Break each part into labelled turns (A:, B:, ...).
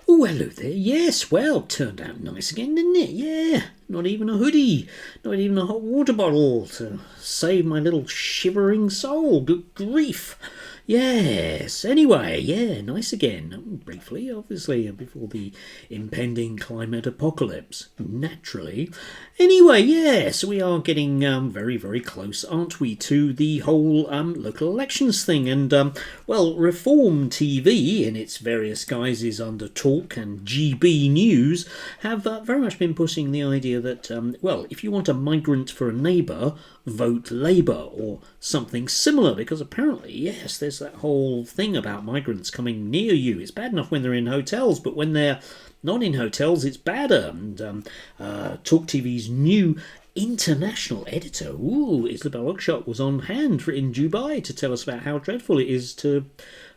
A: Oh, hello there. Yes, well, turned out nice again, didn't it? Yeah, not even a hoodie, not even a hot water bottle to save my little shivering soul. Good grief. Yes, anyway, yeah, nice again. Briefly, obviously, before the impending climate apocalypse, naturally. Anyway, yes, we are getting very, very close, aren't we, to the whole local elections thing. And, well, Reform TV, in its various guises under Talk and GB News, have very much been pushing the idea that, well, if you want a migrant for a neighbour, vote Labour or something similar, because apparently, yes, there's that whole thing about migrants coming near you. It's bad enough when they're in hotels, but when they're not in hotels, it's badder. And Talk TV's new international editor, Isabel Oakshott, was on hand in Dubai to tell us about how dreadful it is to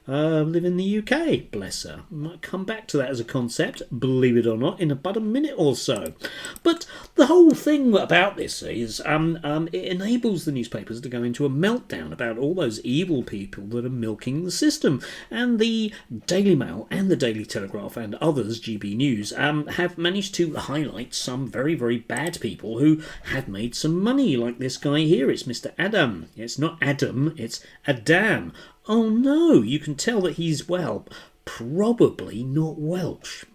A: live in the UK, bless her. Might come back to that as a concept, believe it or not, in about a minute or so. But the whole thing about this is it enables the newspapers to go into a meltdown about all those evil people that are milking the system. And the Daily Mail and the Daily Telegraph and others, GB News, have managed to highlight some very, very bad people who have made some money, like this guy here. It's Mr. Adam. It's not Adam, it's Adam. Oh no, you can tell that he's, well, probably not Welsh.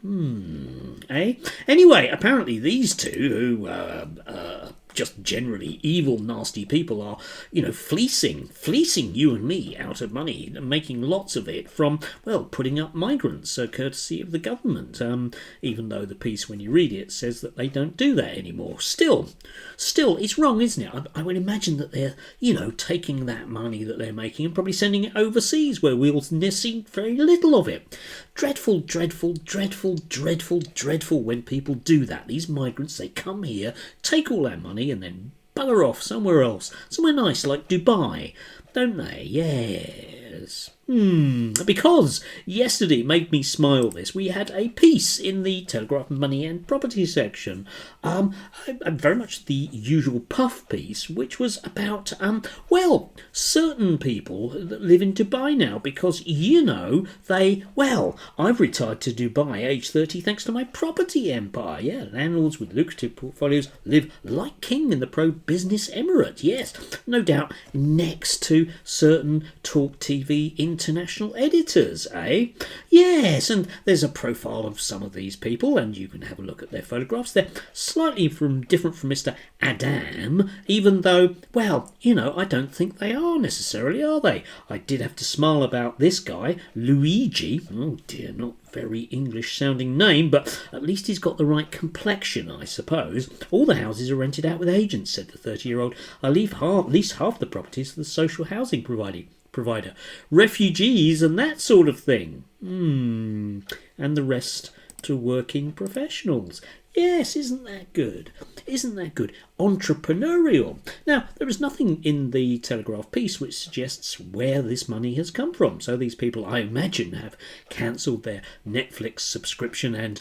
A: Eh? Anyway, apparently these two, who just generally evil, nasty people, are, fleecing you and me out of money and making lots of it from, well, putting up migrants, courtesy of the government, even though the piece, when you read it, says that they don't do that anymore. Still, it's wrong, isn't it? I would imagine that they're, taking that money that they're making and probably sending it overseas where we'll see very little of it. Dreadful, dreadful, dreadful, dreadful, dreadful when people do that. These migrants, they come here, take all our money and then bugger off somewhere else. Somewhere nice like Dubai, don't they? Yes. Because yesterday made me smile this. We had a piece in the Telegraph Money and Property section. Very much the usual puff piece, which was about, well, certain people that live in Dubai now because, I've retired to Dubai age 30 thanks to my property empire. Yeah, landlords with lucrative portfolios live like king in the pro-business emirate. Yes, no doubt next to certain Talk TV international editors, eh? Yes, and there's a profile of some of these people, and you can have a look at their photographs. They're slightly different from Mr. Adam, even though, I don't think they are necessarily, are they? I did have to smile about this guy, Luigi. Oh dear, not very English-sounding name, but at least he's got the right complexion, I suppose. All the houses are rented out with agents, said the 30-year-old. I lease half the properties to the social housing provider, refugees and that sort of thing. And the rest to working professionals. Yes, isn't that good? Isn't that good? Entrepreneurial. Now, there is nothing in the Telegraph piece which suggests where this money has come from. So these people, I imagine, have cancelled their Netflix subscription and,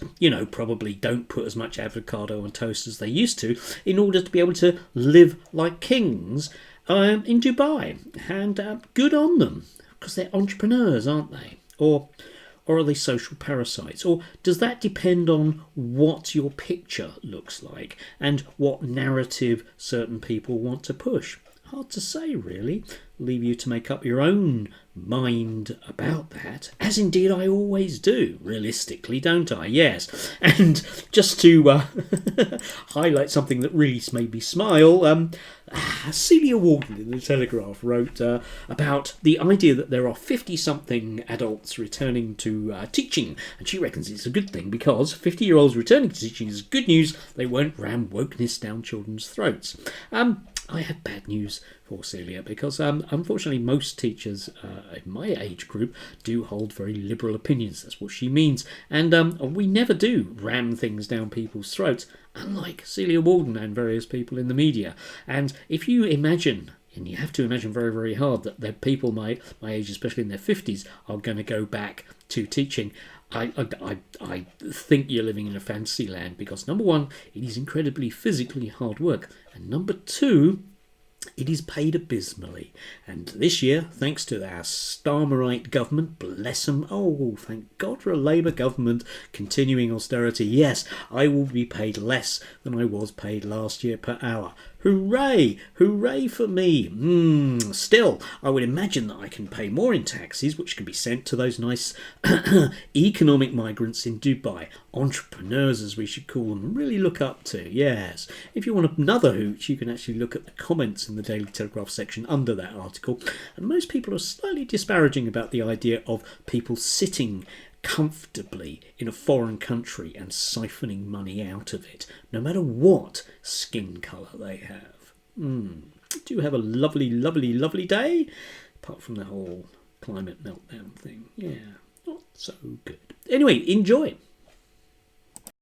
A: probably don't put as much avocado on toast as they used to in order to be able to live like kings in Dubai. And good on them, because they're entrepreneurs, aren't they? Or are they social parasites? Or does that depend on what your picture looks like and what narrative certain people want to push? Hard to say, really. Leave you to make up your own mind about that, as indeed I always do, realistically, don't I? Yes. And just to highlight something that really made me smile, Celia Walden in the Telegraph wrote about the idea that there are 50-something adults returning to teaching, and she reckons it's a good thing because 50-year-olds returning to teaching is good news. They won't ram wokeness down children's throats. I have bad news for Celia because unfortunately most teachers in my age group do hold very liberal opinions. That's what she means. And we never do ram things down people's throats, unlike Celia Walden and various people in the media. And if you imagine, and you have to imagine very, very hard, that the people my age, especially in their 50s, are going to go back to teaching, I think you're living in a fantasy land because, number one, it is incredibly physically hard work. And number two, It is paid abysmally, and this year, thanks to our Starmerite government, bless them, oh, thank God for a Labour government continuing austerity, yes, I will be paid less than I was paid last year per hour. Hooray! Hooray for me! Still, I would imagine that I can pay more in taxes, which can be sent to those nice economic migrants in Dubai. Entrepreneurs, as we should call them, really look up to, yes. If you want another hooch, you can actually look at the comments in the Daily Telegraph section under that article. And most people are slightly disparaging about the idea of people sitting comfortably in a foreign country and siphoning money out of it, no matter what skin colour they have. Do have a lovely, lovely, lovely day, apart from the whole climate meltdown thing. Yeah, not so good. Anyway, enjoy.